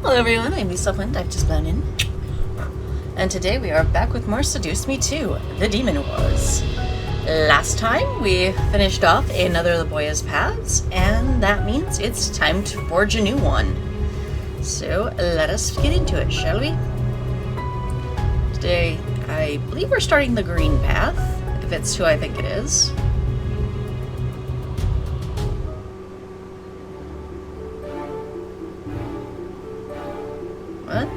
Hello everyone, I'm Lisa Flint, I've just blown in. And today we are back with more Seduce Me 2, The Demon Wars. Last time we finished off another of the Boya's paths, and that means it's time to forge a new one. So let us get into it, shall we? Today, I believe we're starting the green path, if it's who I think it is. What?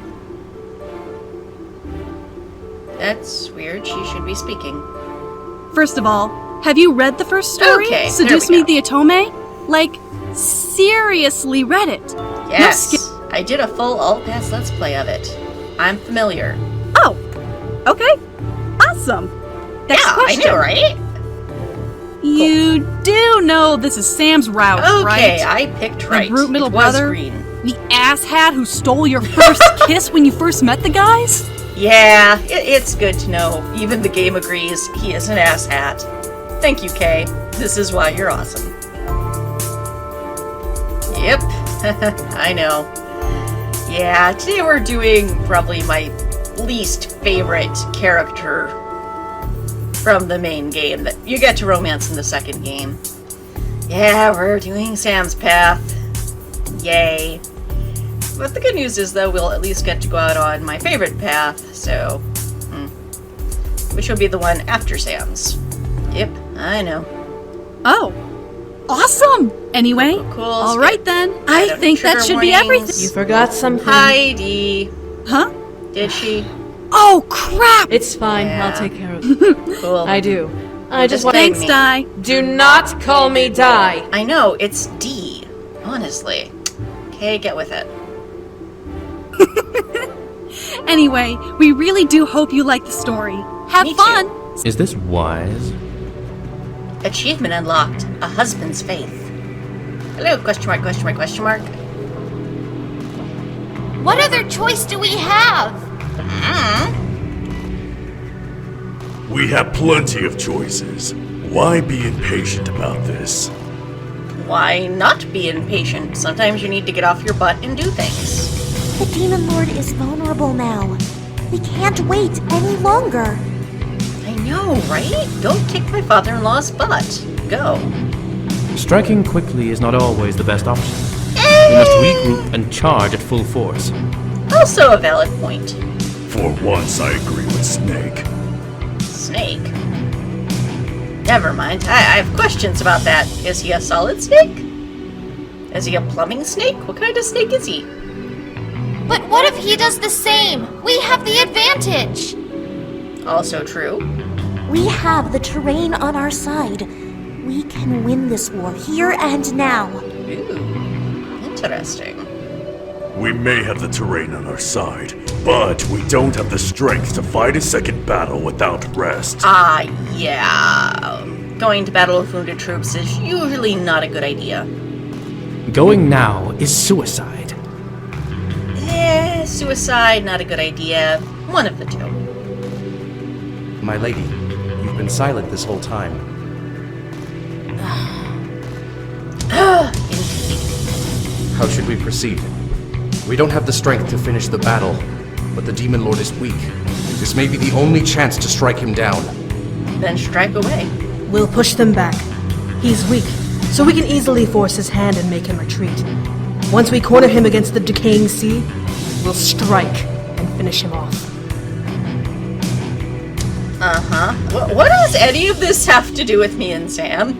That's weird. She should be speaking. First of all, have you read the first story? Okay, Seduce Me the Otome? Like, seriously read it. Yes, no I did a full all-pass Let's Play of it. I'm familiar. Oh, okay. Awesome. Next question. I knew, right? You do know this is Sam's route, right? Okay, I picked right. The brute middle it was brother? Green. The asshat who stole your first kiss when you first met the guys? Yeah, it's good to know. Even the game agrees he is an asshat. Thank you, Kay. This is why you're awesome. Yep, I know. Yeah, today we're doing probably my least favorite character from the main game that you get to romance in the second game. Yeah, we're doing Sam's path. Yay. But the good news is, though, we'll at least get to go out on my favorite path, so... which will be the one after Sam's. Yep, I know. Oh, awesome! Anyway, cool. All right then. I think that should be everything. You forgot something. Heidi. Huh? Did she? Oh, crap! It's fine. Yeah. I'll take care of it. Cool. I do. I just want Thanks, Di. Do not call me Di. I know, it's D. Honestly. Okay, get with it. Anyway, we really do hope you like the story. Have Me fun! too. Is this wise? Achievement unlocked. A husband's faith. Hello, question mark, question mark, question mark. What other choice do we have? We have plenty of choices. Why be impatient about this? Why not be impatient? Sometimes you need to get off your butt and do things. The Demon Lord is vulnerable now. We can't wait any longer. I know, right? Go kick my father-in-law's butt. Go. Striking quickly is not always the best option. We must regroup and charge at full force. Also a valid point. For once, I agree with Snake. Snake? Never mind. I have questions about that. Is he a solid snake? Is he a plumbing snake? What kind of snake is he? But what if he does the same? We have the advantage. Also true. We have the terrain on our side. We can win this war here and now. Ooh, interesting. We may have the terrain on our side, but we don't have the strength to fight a second battle without rest. Yeah. Going to battle with wounded troops is usually not a good idea. Going now is suicide. Suicide, not a good idea. One of the two. My lady, you've been silent this whole time. Indeed. How should we proceed? We don't have the strength to finish the battle, but the Demon Lord is weak. This may be the only chance to strike him down. Then strike away. We'll push them back. He's weak, so we can easily force his hand and make him retreat. Once we corner him against the decaying sea, we'll strike and finish him off. Uh-huh. What does any of this have to do with me and Sam?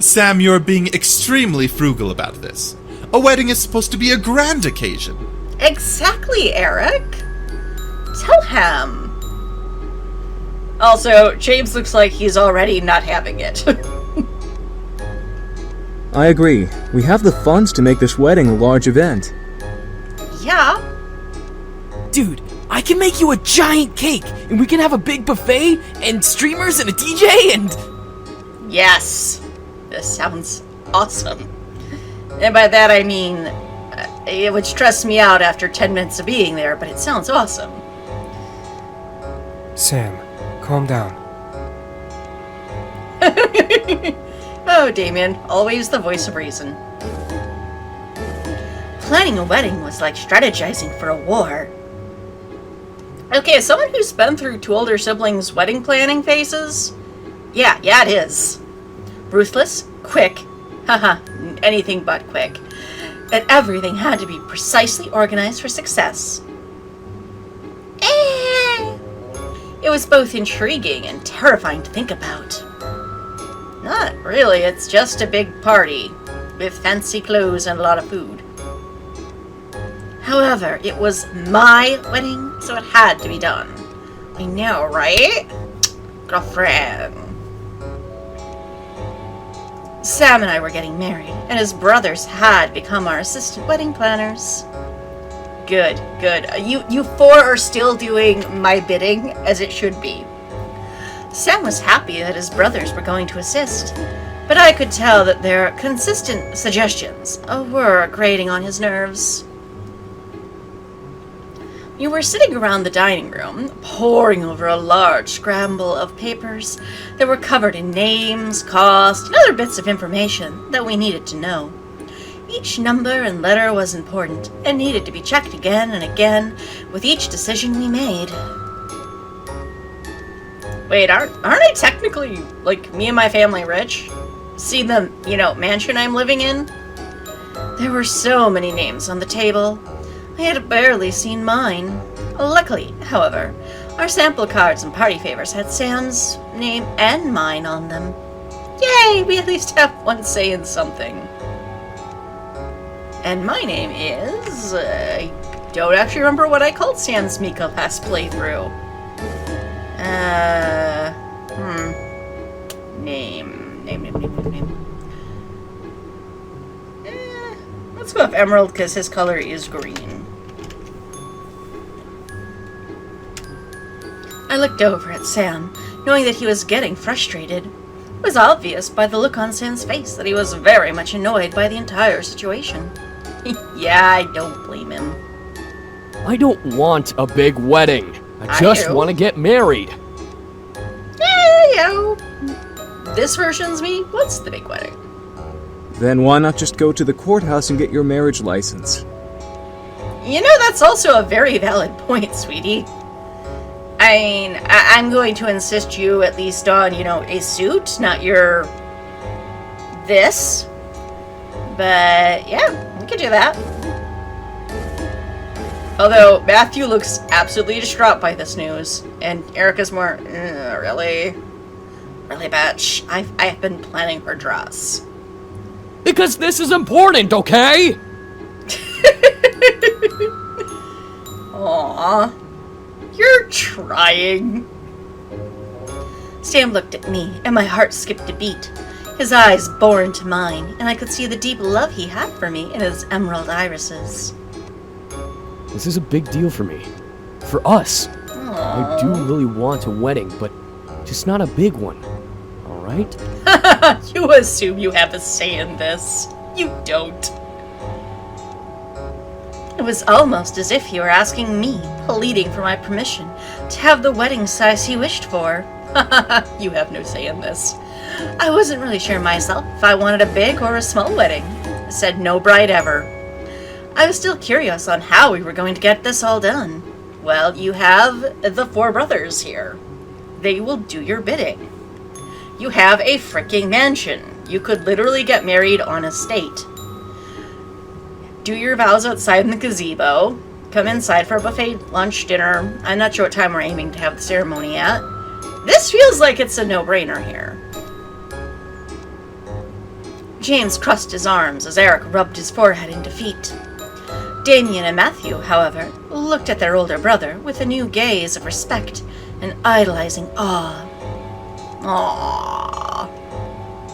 Sam, you're being extremely frugal about this. A wedding is supposed to be a grand occasion. Exactly, Eric. Tell him. Also, James looks like he's already not having it. I agree. We have the funds to make this wedding a large event. Yeah. Dude, I can make you a giant cake, and we can have a big buffet, and streamers, and a DJ, and... Yes. This sounds awesome. And by that I mean, it would stress me out after 10 minutes of being there, but it sounds awesome. Sam, calm down. Oh, Damien, always the voice of reason. Planning a wedding was like strategizing for a war. Okay, as someone who's been through two older siblings' wedding planning phases, yeah, it is. Ruthless, quick, haha, anything but quick. And everything had to be precisely organized for success. It was both intriguing and terrifying to think about. Not really, it's just a big party, with fancy clothes and a lot of food. However, it was my wedding, so it had to be done. I know, right? Girlfriend. Sam and I were getting married, and his brothers had become our assistant wedding planners. Good. You four are still doing my bidding, as it should be. Sam was happy that his brothers were going to assist, but I could tell that their consistent suggestions were grating on his nerves. We were sitting around the dining room, poring over a large scramble of papers that were covered in names, cost, and other bits of information that we needed to know. Each number and letter was important and needed to be checked again and again with each decision we made. Wait, aren't I technically, like, me and my family rich? See the, mansion I'm living in? There were so many names on the table. I had barely seen mine. Luckily, however, our sample cards and party favors had Sam's name and mine on them. Yay, we at least have one say in something. And my name is... I don't actually remember what I called Sam's Mika last playthrough. Name. Let's go with Emerald because his color is green. I looked over at Sam, knowing that he was getting frustrated. It was obvious by the look on Sam's face that he was very much annoyed by the entire situation. Yeah, I don't blame him. I don't want a big wedding. I just want to get married. This version's me. What's the big wedding? Then why not just go to the courthouse and get your marriage license? That's also a very valid point, sweetie. I mean, I'm going to insist you at least on, a suit, not your... this. But, yeah, we could do that. Although, Matthew looks absolutely distraught by this news, and Erica's more, really? Really, bitch? I've been planning her dress. Because this is important, okay? Aww. You're trying. Sam looked at me, and my heart skipped a beat. His eyes bore into mine, and I could see the deep love he had for me in his emerald irises. This is a big deal for me. For us. Aww. I do really want a wedding, but just not a big one. Alright? You assume you have a say in this. You don't. It was almost as if he were asking me, pleading for my permission to have the wedding size he wished for. You have no say in this. I wasn't really sure myself if I wanted a big or a small wedding. I said no bride ever. I was still curious on how we were going to get this all done. Well, you have the four brothers here. They will do your bidding. You have a freaking mansion. You could literally get married on a estate. Do your vows outside in the gazebo. Come inside for a buffet lunch, dinner. I'm not sure what time we're aiming to have the ceremony at. This feels like it's a no-brainer here. James crossed his arms as Eric rubbed his forehead in defeat. Damien and Matthew, however, looked at their older brother with a new gaze of respect and idolizing awe. Aww.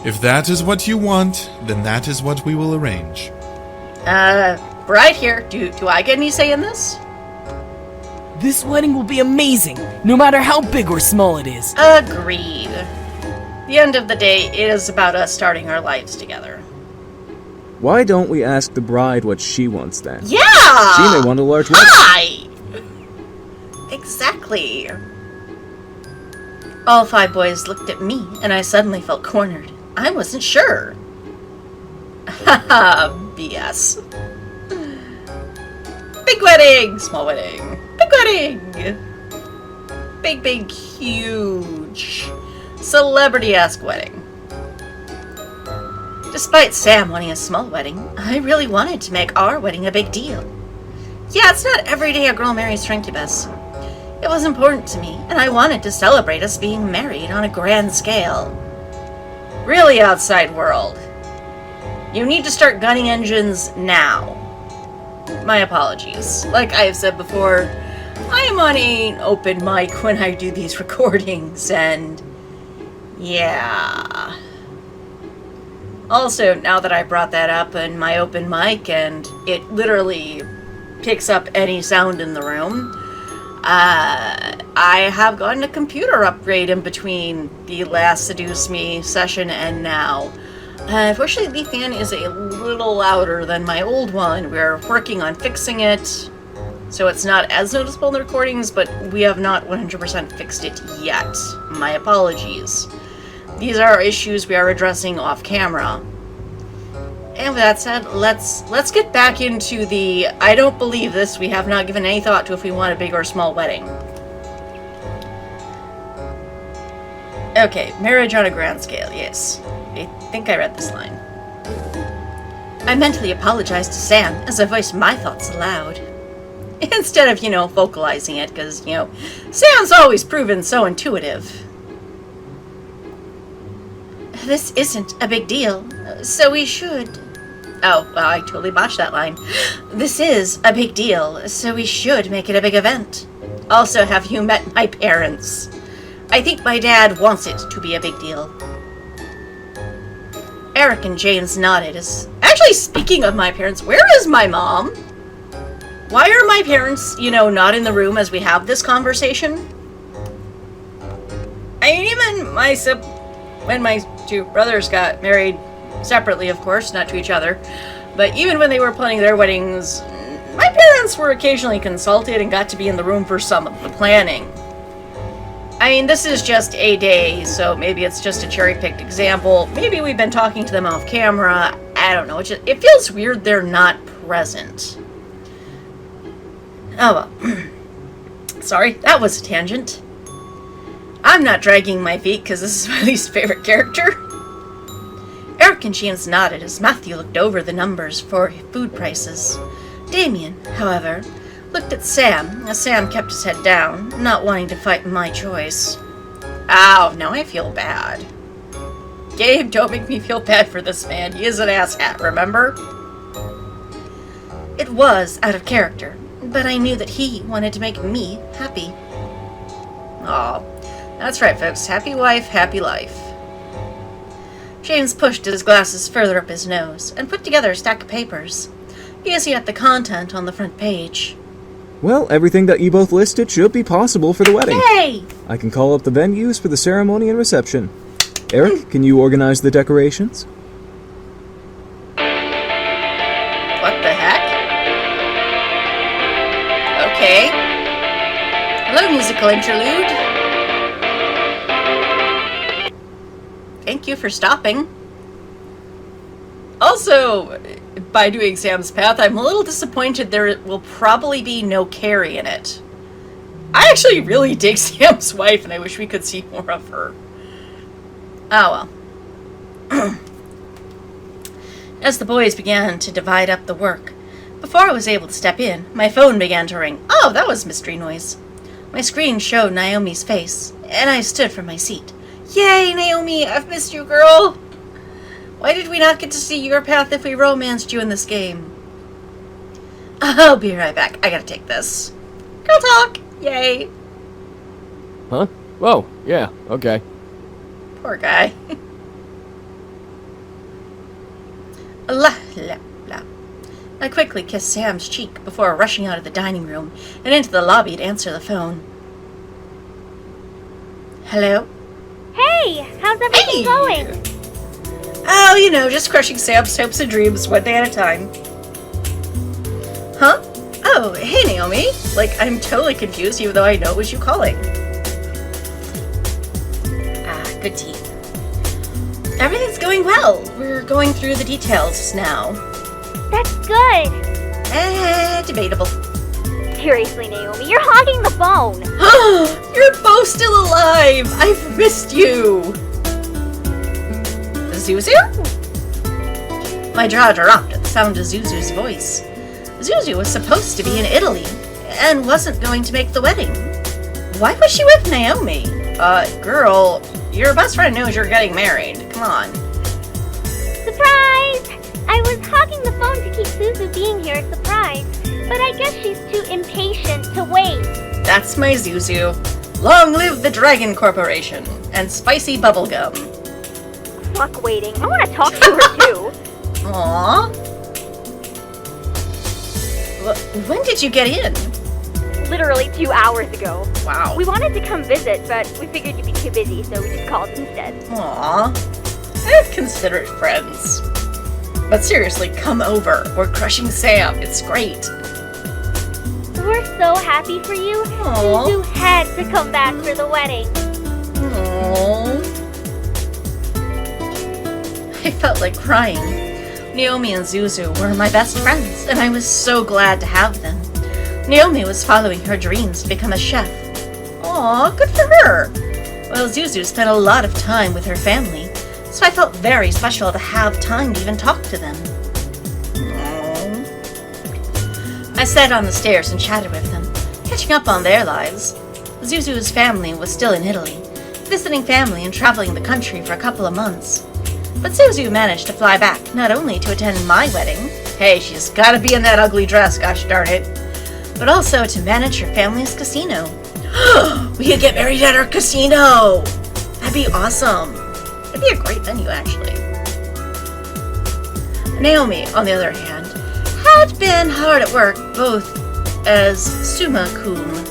If that is what you want, then that is what we will arrange. Right here. Do I get any say in this? This wedding will be amazing, no matter how big or small it is. Agreed. The end of the day, it is about us starting our lives together. Why don't we ask the bride what she wants then? Yeah! She may want a large wedding. Hi! Exactly. All five boys looked at me, and I suddenly felt cornered. I wasn't sure. Haha, BS. Big wedding! Small wedding. Big wedding! Big, huge. Celebrity-esque wedding. Despite Sam wanting a small wedding, I really wanted to make our wedding a big deal. Yeah, it's not every day a girl marries Trincubus. It was important to me, and I wanted to celebrate us being married on a grand scale. Really, outside world. You need to start gunning engines now. My apologies. Like I've said before, I am on an open mic when I do these recordings, and yeah. Also, now that I brought that up in my open mic, and it literally picks up any sound in the room, I have gotten a computer upgrade in between the last Seduce Me session and now. Unfortunately, the fan is a little louder than my old one. We're working on fixing it, so it's not as noticeable in the recordings, but we have not 100% fixed it yet. My apologies. These are issues we are addressing off camera. And with that said, let's get back into the I don't believe this. We have not given any thought to if we want a big or small wedding. Okay, marriage on a grand scale, yes. I think I read this line. I mentally apologized to Sam as I voiced my thoughts aloud. Instead of, vocalizing it, because, Sam's always proven so intuitive. This isn't a big deal, so we should... Oh, well, I totally botched that line. This is a big deal, so we should make it a big event. Also, have you met my parents? I think my dad wants it to be a big deal. Eric and James nodded as... Actually, speaking of my parents, where is my mom? Why are my parents, not in the room as we have this conversation? I mean, even when my two brothers got married separately, of course, not to each other, but even when they were planning their weddings, my parents were occasionally consulted and got to be in the room for some of the planning. I mean, this is just a day, so maybe it's just a cherry-picked example. Maybe we've been talking to them off camera. I don't know. It feels weird they're not present. Oh well. Sorry, that was a tangent. I'm not dragging my feet because this is my least favorite character. Eric and James nodded as Matthew looked over the numbers for food prices. Damien, however, looked at Sam as Sam kept his head down, not wanting to fight my choice. Ow, now I feel bad. Gabe, don't make me feel bad for this man. He is an asshat, remember? It was out of character, but I knew that he wanted to make me happy. Aw, that's right, folks. Happy wife, happy life. James pushed his glasses further up his nose and put together a stack of papers, gazing at the content on the front page. Well, everything that you both listed should be possible for the wedding. Yay! I can call up the venues for the ceremony and reception. Eric, can you organize the decorations? What the heck? Okay. Hello, musical interlude. Thank you for stopping. Also, by doing Sam's path, I'm a little disappointed there will probably be no Carrie in it. I actually really dig Sam's wife, and I wish we could see more of her. Oh well. As the boys began to divide up the work, before I was able to step in, my phone began to ring. Oh, that was mystery noise. My screen showed Naomi's face, and I stood from my seat. Yay, Naomi! I've missed you, girl! Why did we not get to see your path if we romanced you in this game? I'll be right back. I gotta take this. Girl talk! Yay! Huh? Whoa, yeah, okay. Poor guy. La, la, la. I quickly kissed Sam's cheek before rushing out of the dining room and into the lobby to answer the phone. Hello? Hey, how's everything going? Oh, just crushing Sam's hopes and dreams one day at a time. Huh? Oh, hey, Naomi. I'm totally confused, even though I know it was you calling. Ah, good tea. Everything's going well. We're going through the details now. That's good. Debatable. Seriously, Naomi, you're hogging the phone. You're both still alive! I've missed you! Zuzu? My jaw dropped at the sound of Zuzu's voice. Zuzu was supposed to be in Italy, and wasn't going to make the wedding. Why was she with Naomi? Girl, your best friend knows you're getting married. Come on. Surprise! I was hogging the phone to keep Zuzu being here a surprise, but I guess she's too impatient to wait. That's my Zuzu. Long live the Dragon Corporation, and spicy bubblegum. Fuck waiting. I want to talk to her too. Aww. When did you get in? Literally 2 hours ago. Wow. We wanted to come visit, but we figured you'd be too busy, so we just called instead. Aww. I have considerate friends. But seriously, come over. We're crushing Sam. It's great. We're so happy for you. Aww. Zuzu had to come back for the wedding. Aww. I felt like crying. Naomi and Zuzu were my best friends, and I was so glad to have them. Naomi was following her dreams to become a chef. Aw, good for her! Well, Zuzu spent a lot of time with her family, so I felt very special to have time to even talk to them. Aww. I sat on the stairs and chatted with them, catching up on their lives. Zuzu's family was still in Italy, visiting family and traveling the country for a couple of months. But Zuzu managed to fly back, not only to attend my wedding — hey, she's gotta be in that ugly dress, gosh darn it — but also to manage her family's casino. We could get married at our casino! That'd be awesome. It'd be a great venue, actually. Naomi, on the other hand, had been hard at work both as summa cum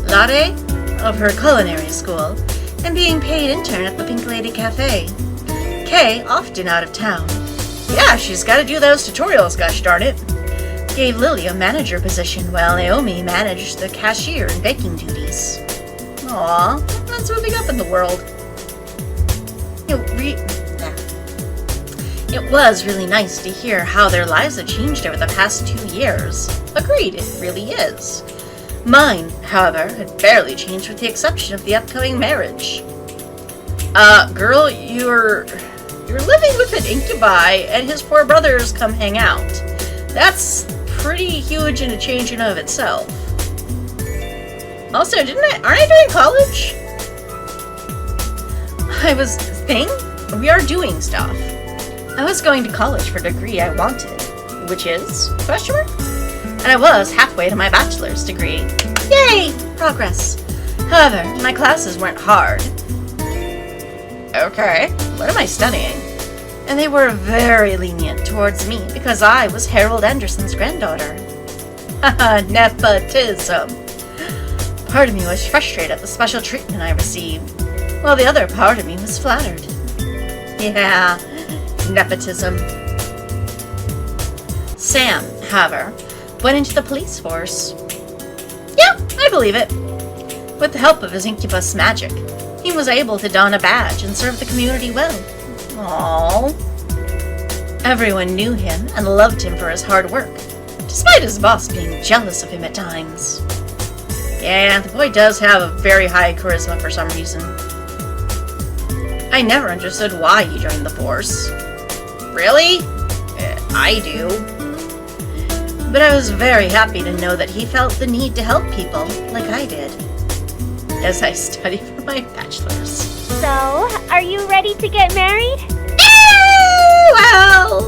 laude of her culinary school and being paid intern at the Pink Lady Cafe. Kay, often out of town. Yeah, she's gotta do those tutorials, gosh darn it. Gave Lily a manager position while Naomi managed the cashier and baking duties. Aww, that's moving up in the world. It was really nice to hear how their lives had changed over the past 2 years. Agreed, it really is. Mine, however, had barely changed with the exception of the upcoming marriage. Girl, you're living with an incubi and his 4 brothers come hang out. That's pretty huge and a change in of itself. Also, aren't I doing college? We are doing stuff. I was going to college for a degree I wanted, which is, ? And I was halfway to my bachelor's degree. Yay! Progress. However, my classes weren't hard. Okay, what am I studying? And they were very lenient towards me because I was Harold Anderson's granddaughter. Haha, nepotism. Part of me was frustrated at the special treatment I received, while the other part of me was flattered. Yeah, nepotism. Sam, however, went into the police force. Yeah, I believe it. With the help of his incubus magic, he was able to don a badge and serve the community well. Aww. Everyone knew him and loved him for his hard work, despite his boss being jealous of him at times. Yeah, the boy does have a very high charisma for some reason. I never understood why he joined the force. Really? I do. But I was very happy to know that he felt the need to help people, like I did, as I study for my bachelor's. So, are you ready to get married? Well,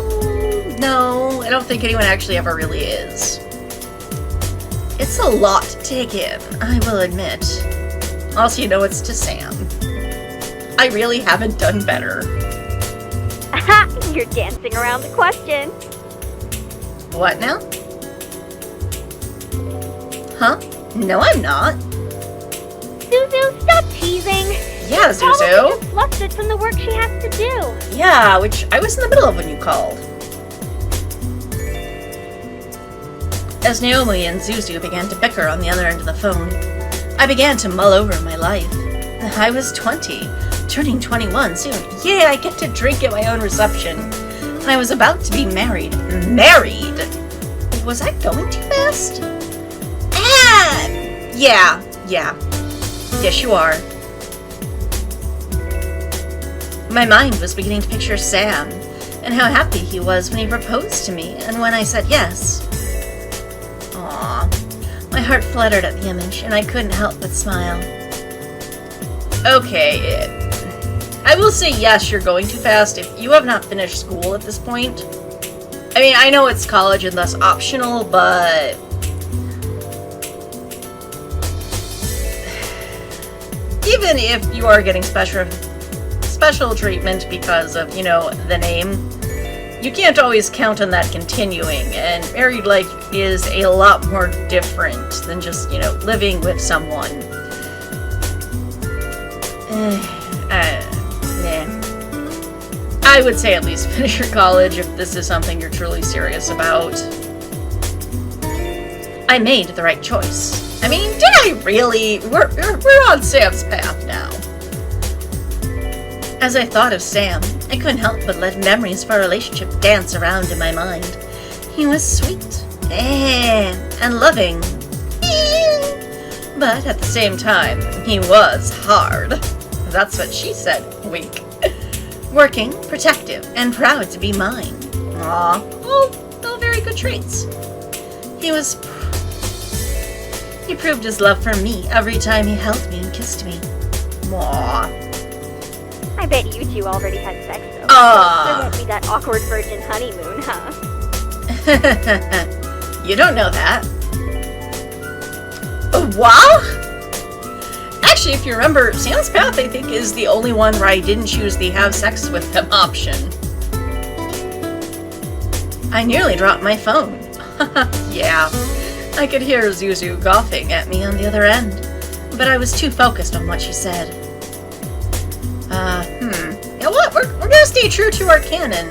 no, I don't think anyone actually ever really is. It's a lot to take in, I will admit. Also, it's to Sam. I really haven't done better. Aha! You're dancing around the question. What now? Huh? No, I'm not. Zuzu, stop teasing. Yeah, She's probably Zuzu. just flustered from the work she has to do. Yeah, which I was in the middle of when you called. As Naomi and Zuzu began to bicker on the other end of the phone, I began to mull over my life. I was 20, turning 21 soon. Yeah, I get to drink at my own reception. And I was about to be married. Married? Was I going too fast? Ah! Yeah. Yes, you are. My mind was beginning to picture Sam, and how happy he was when he proposed to me, and when I said yes. Aww. My heart fluttered at the image, and I couldn't help but smile. Okay, I will say yes, you're going too fast if you have not finished school at this point. I mean, I know it's college and thus optional, but... even if you are getting special treatment because of, you know, the name, you can't always count on that continuing, and married life is a lot more different than just, you know, living with someone. I would say at least finish your college if this is something you're truly serious about. I made the right choice. I mean, did I really? We're on Sam's path now. As I thought of Sam, I couldn't help but let memories of our relationship dance around in my mind. He was sweet and loving, but at the same time, he was hard. That's what she said, wink. Working, protective, and proud to be mine. Aw, all very good traits. He proved his love for me every time he held me and kissed me. Aww. I bet you two already had sex, though. There won't be that awkward virgin honeymoon, huh? You don't know that. What? Actually, if you remember, Sam's Path, I think, is the only one where I didn't choose the have sex with them option. I nearly dropped my phone. Yeah. I could hear Zuzu coughing at me on the other end, but I was too focused on what she said. You know what? We're gonna stay true to our canon.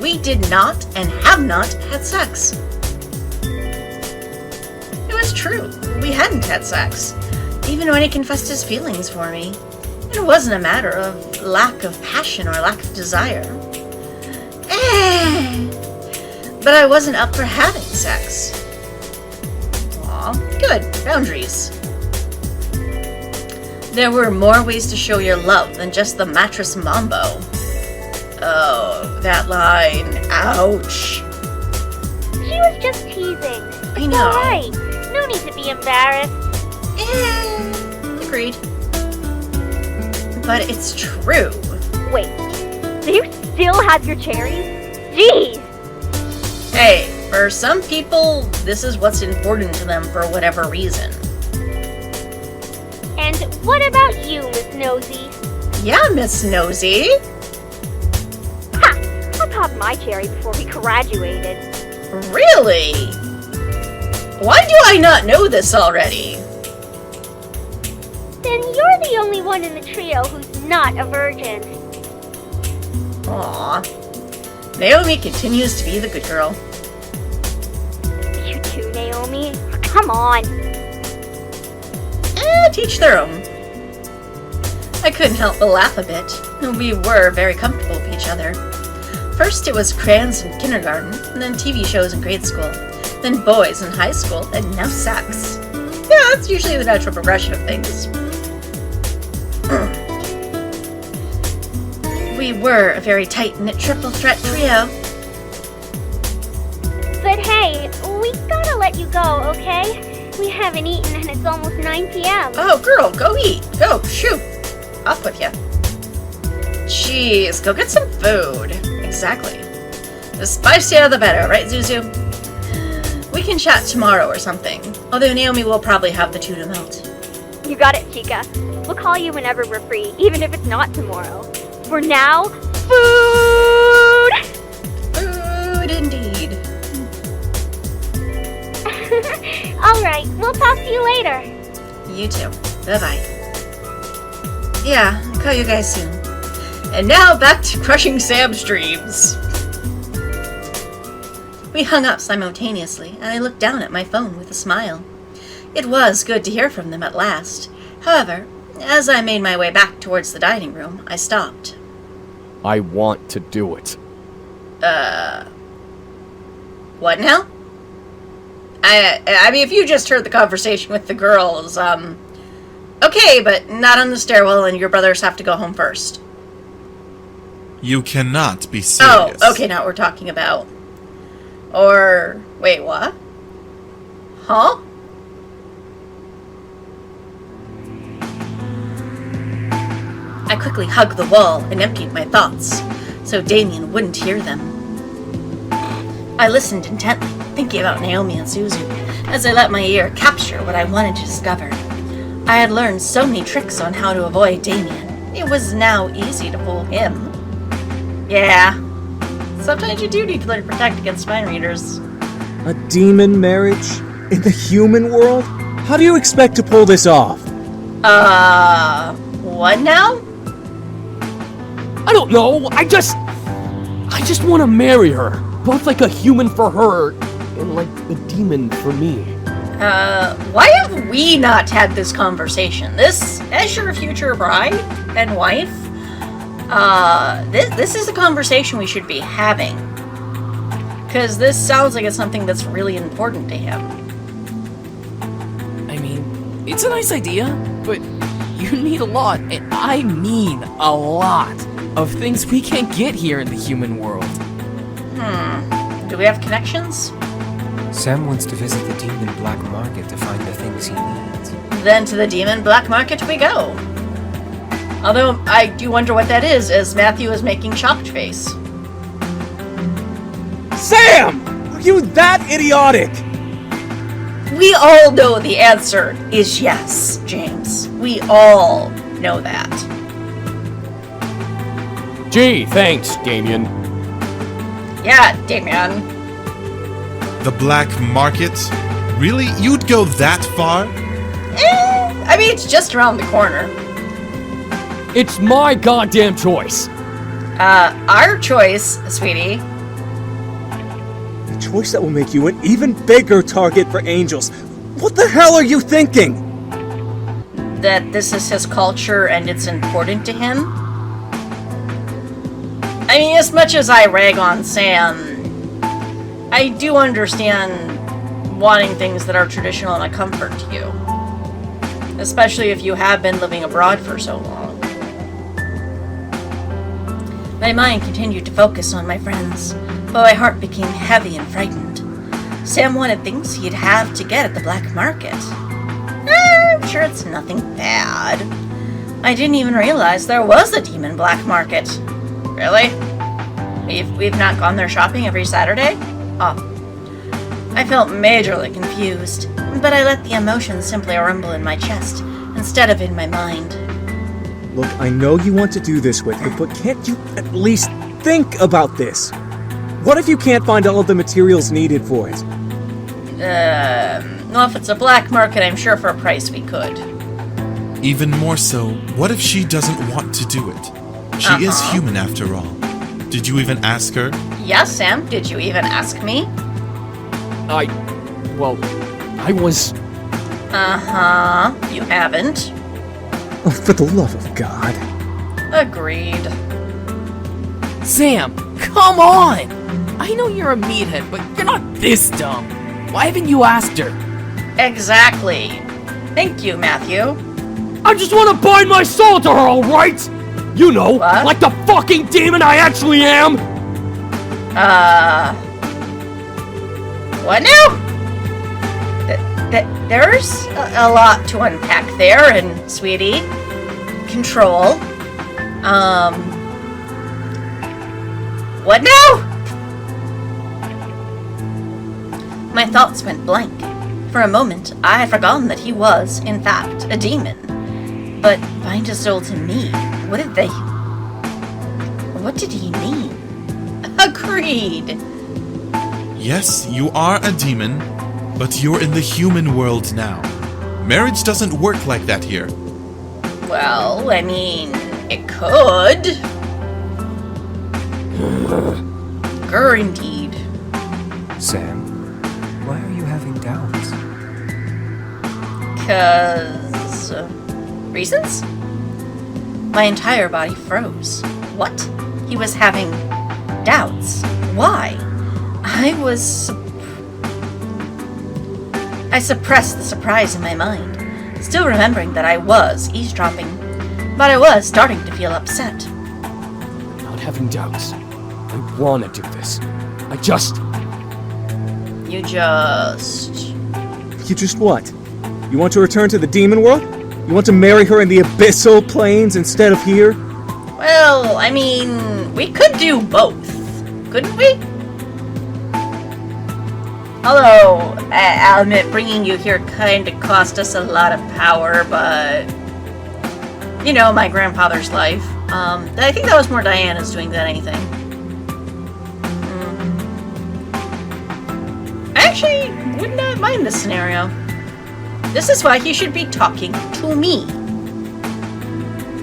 We did not and have not had sex. It was true. We hadn't had sex, even when he confessed his feelings for me. It wasn't a matter of lack of passion or lack of desire. But I wasn't up for having sex. Good. Boundaries. There were more ways to show your love than just the mattress mambo. Oh, that line. Ouch. She was just teasing. I know. Alright. No need to be embarrassed. Agreed. But it's true. Wait. Do you still have your cherries? Jeez. Hey. For some people, this is what's important to them for whatever reason. And what about you, Miss Nosy? Yeah, Miss Nosy. Ha! I popped my cherry before we graduated. Really? Why do I not know this already? Then you're the only one in the trio who's not a virgin. Aw. Naomi continues to be the good girl. Naomi? Come on! Teach their own. I couldn't help but laugh a bit. We were very comfortable with each other. First it was crayons in kindergarten, and then TV shows in grade school, then boys in high school, and now sex. Yeah, that's usually the natural progression of things. We were a very tight-knit triple threat trio. But hey, we gotta let you go, okay? We haven't eaten and it's almost 9 p.m. Oh, girl, go eat. Go, shoot. Off with ya. Jeez, go get some food. Exactly. The spicier the better, right, Zuzu? We can chat tomorrow or something. Although Naomi will probably have the tuna melt. You got it, Chica. We'll call you whenever we're free, even if it's not tomorrow. For now, food! Food indeed. Alright, we'll talk to you later. You too. Bye-bye. Yeah, I'll call you guys soon. And now back to crushing Sam's dreams. We hung up simultaneously, and I looked down at my phone with a smile. It was good to hear from them at last. However, As I made my way back towards the dining room, I stopped. I want to do it. What now? I mean, if you just heard the conversation with the girls, okay, but not on the stairwell, and your brothers have to go home first. You cannot be serious. Oh, okay, now we're talking about... Or... Wait, what? Huh? I quickly hugged the wall and emptied my thoughts, so Damien wouldn't hear them. I listened intently, thinking about Naomi and Suzu, as I let my ear capture what I wanted to discover. I had learned so many tricks on how to avoid Damien. It was now easy to fool him. Yeah. Sometimes you do need to learn to protect against mind readers. A demon marriage? In the human world? How do you expect to pull this off? What now? I don't know. I just want to marry her. Both like a human for her and like a demon for me. Why have we not had this conversation? This, as your future bride and wife, this is a conversation we should be having. Because this sounds like it's something that's really important to him. I mean, it's a nice idea, but you need a lot, and I mean a lot, of things we can't get here in the human world. Do we have connections? Sam wants to visit the demon black market to find the things he needs. Then to the demon black market we go. Although, I do wonder what that is, as Matthew is making shocked face. Sam! Are you that idiotic? We all know the answer is yes, James. We all know that. Gee, thanks, Damien. Yeah, Damien. The black market? Really? You'd go that far? I mean, it's just around the corner. It's my goddamn choice. Our choice, sweetie. A choice that will make you an even bigger target for angels. What the hell are you thinking? That this is his culture and it's important to him? I mean, as much as I rag on Sam, I do understand wanting things that are traditional and a comfort to you. Especially if you have been living abroad for so long. My mind continued to focus on my friends, but my heart became heavy and frightened. Sam wanted things he'd have to get at the black market. I'm sure it's nothing bad. I didn't even realize there was a demon black market. Really? We've not gone there shopping every Saturday? Oh. I felt majorly confused, but I let the emotions simply rumble in my chest instead of in my mind. Look, I know you want to do this with me, but can't you at least think about this? What if you can't find all of the materials needed for it? Well, if it's a black market, I'm sure for a price we could. Even more so, what if she doesn't want to do it? She is human after all. Did you even ask her? Yes, Sam. Did you even ask me? I was... You haven't. Oh, for the love of God. Agreed. Sam, come on! I know you're a meathead, but you're not this dumb. Why haven't you asked her? Exactly. Thank you, Matthew. I just want to bind my soul to her, alright? You know, what? Like the fucking demon I actually am! What now? There's a lot to unpack there, and sweetie, control. What now? My thoughts went blank. For a moment, I had forgotten that he was, in fact, a demon. But bind his soul to me? What did he mean? Agreed. Yes, you are a demon, but you're in the human world now. Marriage doesn't work like that here. Well, I mean, it could. Grr, indeed. Sam, why are you having doubts? 'Cause Reasons? My entire body froze. What? He was having doubts. Why? I suppressed the surprise in my mind, still remembering that I was eavesdropping, but I was starting to feel upset. Not having doubts. I wanna do this. You just... You just what? You want to return to the demon world? You want to marry her in the abyssal planes instead of here? Well, I mean, we could do both, couldn't we? Although, I'll admit, bringing you here kinda cost us a lot of power, but... You know, my grandfather's life. I think that was more Diana's doing than anything. I actually would not mind this scenario. This is why he should be talking to me.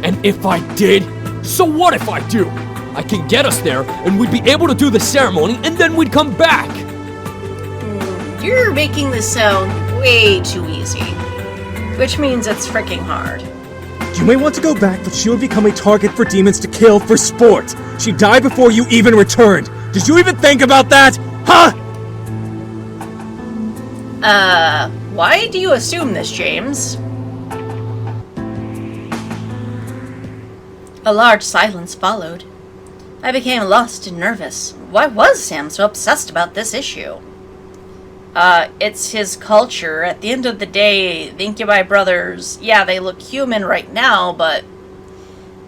And if I did? So what if I do? I can get us there, and we'd be able to do the ceremony, and then we'd come back! You're making this sound way too easy. Which means it's freaking hard. You may want to go back, but she would become a target for demons to kill for sport. She died before you even returned. Did you even think about that? Huh? Why do you assume this, James? A large silence followed. I became lost and nervous. Why was Sam so obsessed about this issue? It's his culture. At the end of the day, the Incubi brothers, yeah, they look human right now, but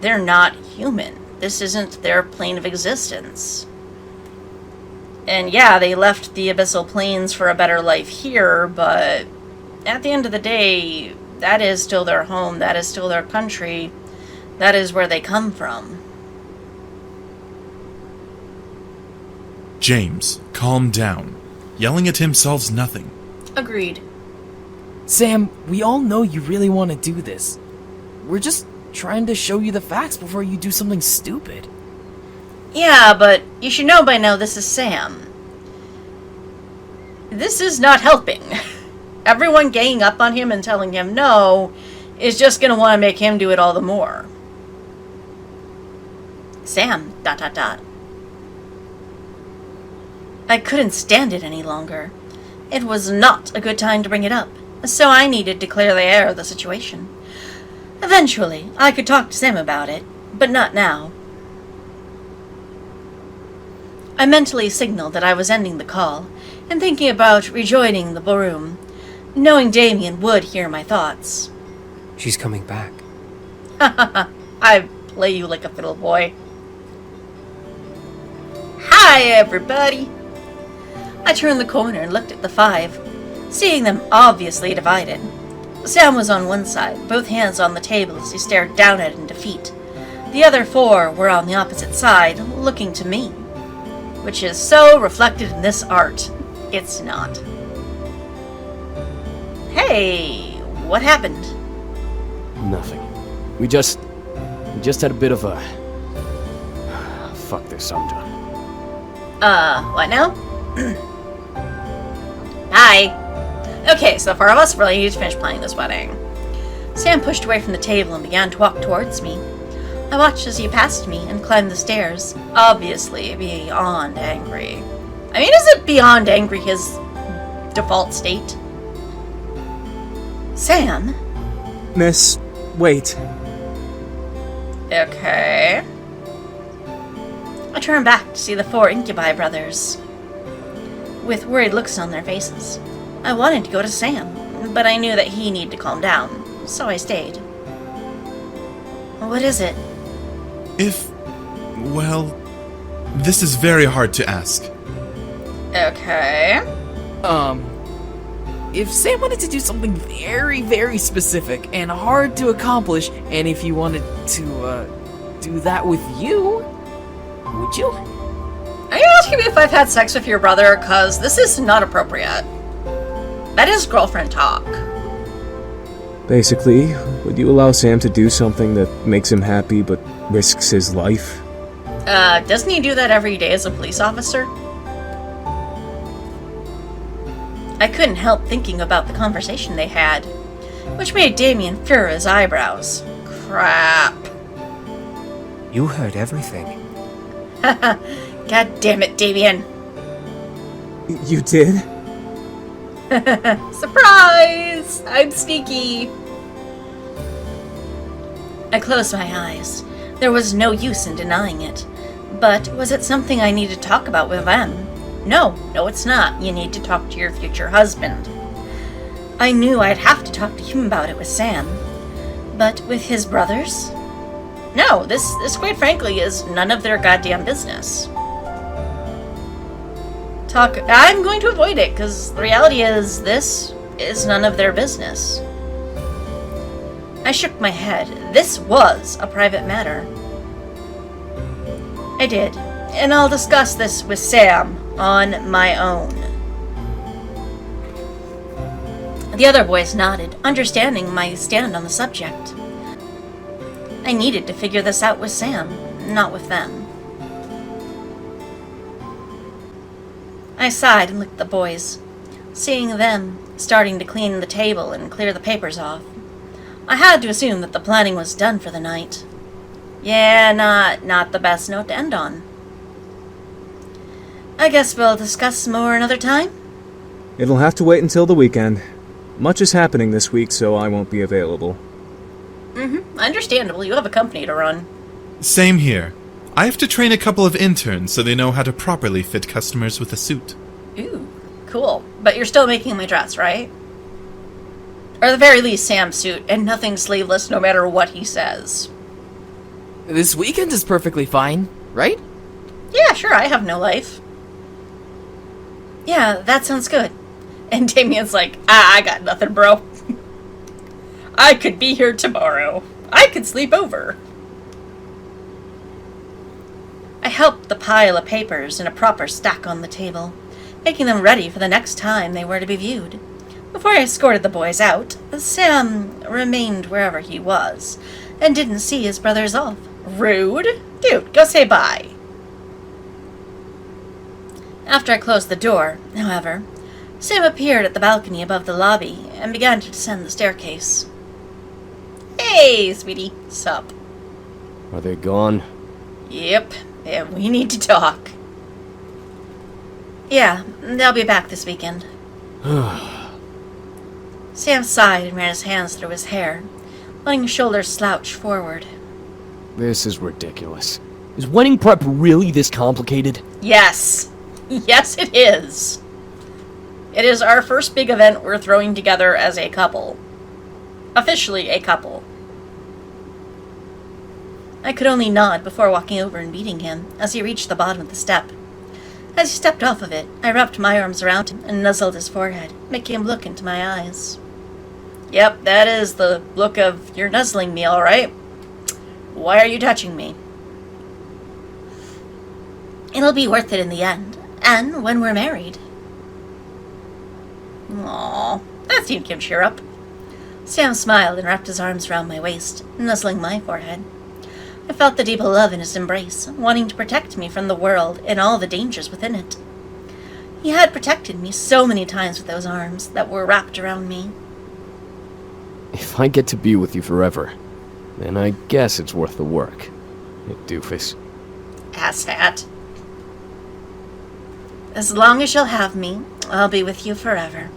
they're not human. This isn't their plane of existence. And yeah, they left the abyssal planes for a better life here, but at the end of the day, that is still their home, that is still their country, that is where they come from. James, calm down. Yelling at him solves nothing. Agreed. Sam, we all know you really want to do this. We're just trying to show you the facts before you do something stupid. Yeah, but you should know by now this is Sam. This is not helping. Everyone ganging up on him and telling him no is just gonna want to make him do it all the more. Sam, ... I couldn't stand it any longer. It was not a good time to bring it up, so I needed to clear the air of the situation. Eventually, I could talk to Sam about it, but not now. I mentally signaled that I was ending the call, and thinking about rejoining the ballroom, knowing Damien would hear my thoughts. She's coming back. I play you like a fiddle boy. Hi, everybody! I turned the corner and looked at the five, seeing them obviously divided. Sam was on one side, both hands on the table as he stared down at it in defeat. The other four were on the opposite side, looking to me. Which is so reflected in this art. It's not. Hey, what happened? Nothing. We just had a bit of a... Fuck this, I'm done. What now? Hi. Okay, so the four of us really need to finish planning this wedding. Sam pushed away from the table and began to walk towards me. I watched as he passed me and climbed the stairs, obviously beyond angry. I mean, is it beyond angry his default state? Sam? Miss, wait. Okay. I turned back to see the four Incubi brothers, with worried looks on their faces. I wanted to go to Sam, but I knew that he needed to calm down, so I stayed. What is it? Well, this is very hard to ask. Okay. If Sam wanted to do something very, very specific and hard to accomplish, and if you wanted to, do that with you, would you? Are you asking me if I've had sex with your brother? Cause this is not appropriate. That is girlfriend talk. Basically, would you allow Sam to do something that makes him happy but risks his life? Doesn't he do that every day as a police officer? I couldn't help thinking about the conversation they had. which made Damien furrow his eyebrows. Crap. You heard everything. God damn it, Damien. You did? Surprise! I'm sneaky. I closed my eyes. There was no use in denying it. But was it something I need to talk about with them? No, it's not. You need to talk to your future husband. I knew I'd have to talk to him about it with Sam. But with his brothers? No, this quite frankly is none of their goddamn business. I'm going to avoid it, because the reality is, this is none of their business. I shook my head. This was a private matter. I did, and I'll discuss this with Sam on my own. The other boys nodded, understanding my stand on the subject. I needed to figure this out with Sam, not with them. I sighed and looked at the boys, seeing them starting to clean the table and clear the papers off. I had to assume that the planning was done for the night. Yeah, not the best note to end on. I guess we'll discuss more another time? It'll have to wait until the weekend. Much is happening this week, so I won't be available. Understandable. You have a company to run. Same here. I have to train a couple of interns so they know how to properly fit customers with a suit. Ooh, cool. But you're still making my dress, right? Or at the very least, Sam's suit, and nothing sleeveless no matter what he says. This weekend is perfectly fine, right? Yeah, sure, I have no life. Yeah, that sounds good. And Damien's like, I got nothing, bro. I could be here tomorrow. I could sleep over. I helped the pile of papers in a proper stack on the table, making them ready for the next time they were to be viewed. Before I escorted the boys out, Sam remained wherever he was, and didn't see his brothers off. Rude. Dude, go say bye. After I closed the door, however, Sam appeared at the balcony above the lobby and began to descend the staircase. Hey, sweetie. Sup? Are they gone? Yep. Yeah, we need to talk. Yeah, they'll be back this weekend. Sam sighed and ran his hands through his hair, letting his shoulders slouch forward. This is ridiculous. Is wedding prep really this complicated? Yes. Yes, it is. It is our first big event we're throwing together as a couple. Officially a couple. I could only nod before walking over and meeting him as he reached the bottom of the step. As he stepped off of it, I wrapped my arms around him and nuzzled his forehead, making him look into my eyes. Yep, that is the look of you're nuzzling me, all right? Why are you touching me? It'll be worth it in the end, and when we're married. Aww, that seemed to cheer up. Sam smiled and wrapped his arms around my waist, nuzzling my forehead. I felt the deep love in his embrace, wanting to protect me from the world and all the dangers within it. He had protected me so many times with those arms that were wrapped around me. If I get to be with you forever, then I guess it's worth the work. You doofus. Asshat. As long as you'll have me, I'll be with you forever.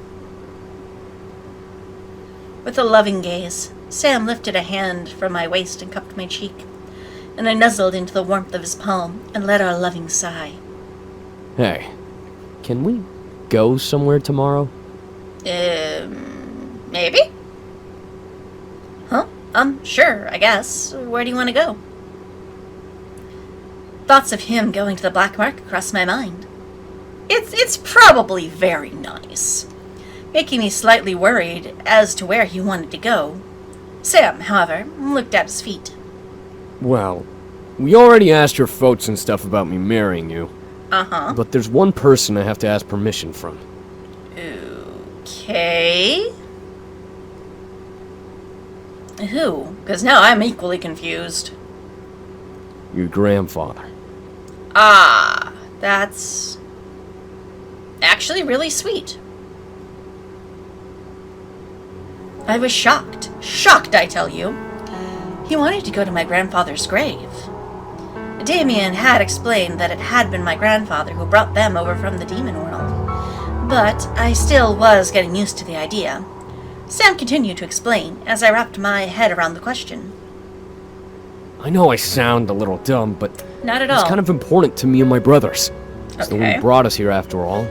With a loving gaze, Sam lifted a hand from my waist and cupped my cheek, and I nuzzled into the warmth of his palm and let out a loving sigh. Hey, can we go somewhere tomorrow? Maybe? Huh? Sure, I guess. Where do you want to go? Thoughts of him going to the black market crossed my mind. It's probably very nice, making me slightly worried as to where he wanted to go. Sam, however, looked at his feet. Well, we already asked your folks and stuff about me marrying you. Uh-huh. But there's one person I have to ask permission from. Okay. Who? Because now I'm equally confused. Your grandfather. Ah, that's actually really sweet. I was shocked. Shocked, I tell you. He wanted to go to my grandfather's grave. Damien had explained that it had been my grandfather who brought them over from the demon world, but I still was getting used to the idea. Sam continued to explain as I wrapped my head around the question. I know I sound a little dumb, but Not at it's all. kind of important to me and my brothers. It's the one Okay. who brought us here after all.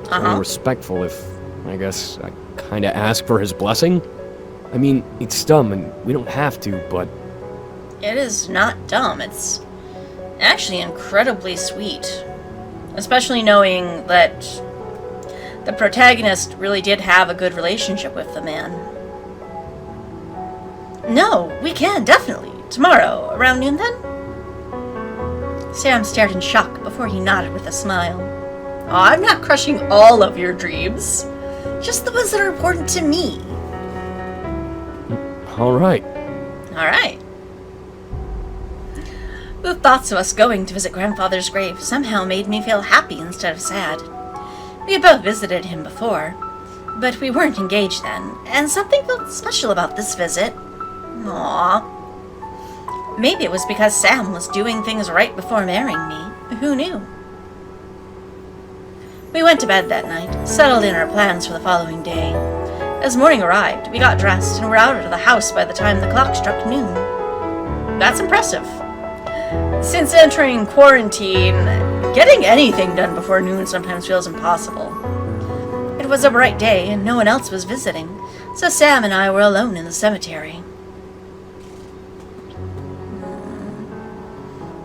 It's Uh-huh. only respectful if, I guess, I kind of ask for his blessing. I mean, it's dumb and we don't have to, but It is not dumb. It's actually incredibly sweet. Especially knowing that the protagonist really did have a good relationship with the man. No, we can, definitely. Tomorrow, around noon then? Sam stared in shock before he nodded with a smile. Oh, I'm not crushing all of your dreams. Just the ones that are important to me. all right. Alright. The thoughts of us going to visit Grandfather's grave somehow made me feel happy instead of sad. We had both visited him before, but we weren't engaged then, and something felt special about this visit. Aww. Maybe it was because Sam was doing things right before marrying me. Who knew? We went to bed that night, settled in our plans for the following day. As morning arrived, we got dressed and were out of the house by the time the clock struck noon. That's impressive. Since entering quarantine, getting anything done before noon sometimes feels impossible. It was a bright day and no one else was visiting, so Sam and I were alone in the cemetery.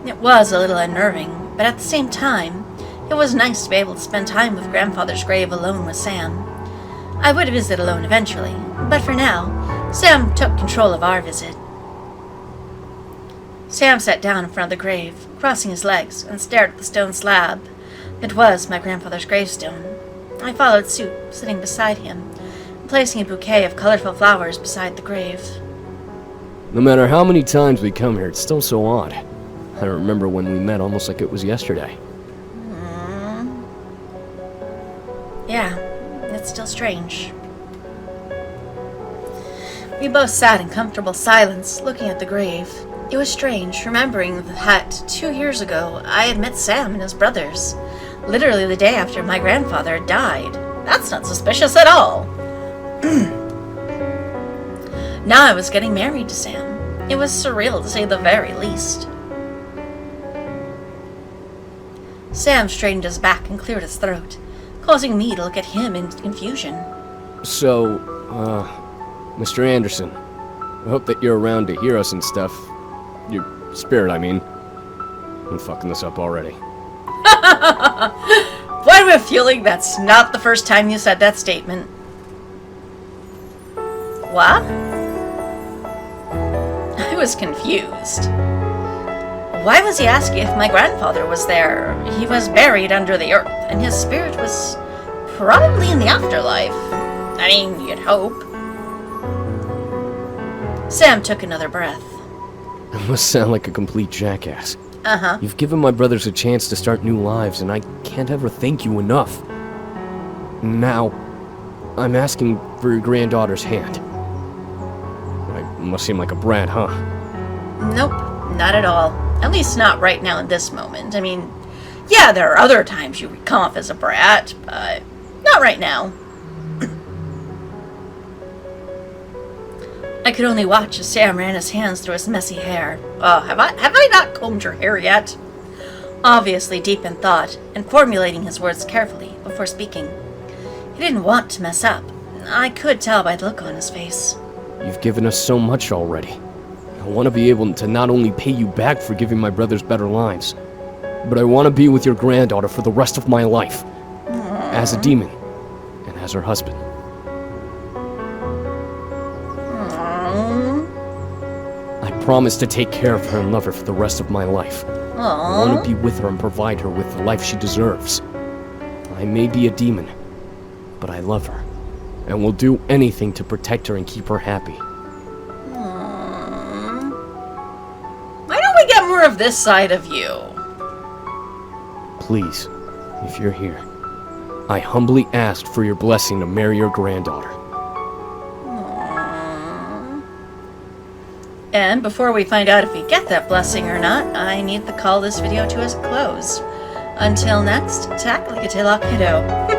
It was a little unnerving, but at the same time, it was nice to be able to spend time with Grandfather's grave alone with Sam. I would visit alone eventually, but for now, Sam took control of our visit. Sam sat down in front of the grave, crossing his legs, and stared at the stone slab. It was my grandfather's gravestone. I followed suit, sitting beside him, and placing a bouquet of colorful flowers beside the grave. No matter how many times we come here, it's still so odd. I remember when we met almost like it was yesterday. Yeah, it's still strange. We both sat in comfortable silence, looking at the grave. It was strange, remembering that 2 years ago I had met Sam and his brothers, literally the day after my grandfather had died. That's not suspicious at all. Now I was getting married to Sam. It was surreal to say the very least. Sam straightened his back and cleared his throat, causing me to look at him in confusion. So, Mr. Anderson, I hope that you're around to hear us and stuff. Your spirit, I mean. I'm fucking this up already. Why am I feeling that's not the first time you said that statement? What? I was confused. Why was he asking if my grandfather was there? He was buried under the earth, and his spirit was probably in the afterlife. I mean, you'd hope. Sam took another breath. I must sound like a complete jackass. Uh-huh. You've given my brothers a chance to start new lives, and I can't ever thank you enough. Now, I'm asking for your granddaughter's hand. I must seem like a brat, huh? Nope, not at all. At least not right now in this moment. I mean, yeah, there are other times you would come off as a brat, but not right now. I could only watch as Sam ran his hands through his messy hair. Oh, have I not combed your hair yet? Obviously deep in thought, and formulating his words carefully before speaking. He didn't want to mess up. I could tell by the look on his face. You've given us so much already. I want to be able to not only pay you back for giving my brothers better lives, but I want to be with your granddaughter for the rest of my life. As a demon, and as her husband. I promise to take care of her and love her for the rest of my life. I want to be with her and provide her with the life she deserves. I may be a demon, but I love her, and will do anything to protect her and keep her happy. Why don't we get more of this side of you? Please, if you're here, I humbly ask for your blessing to marry your granddaughter. And before we find out if we get that blessing or not, I need to call this video to a close. Until next, tak ligatela kiddo.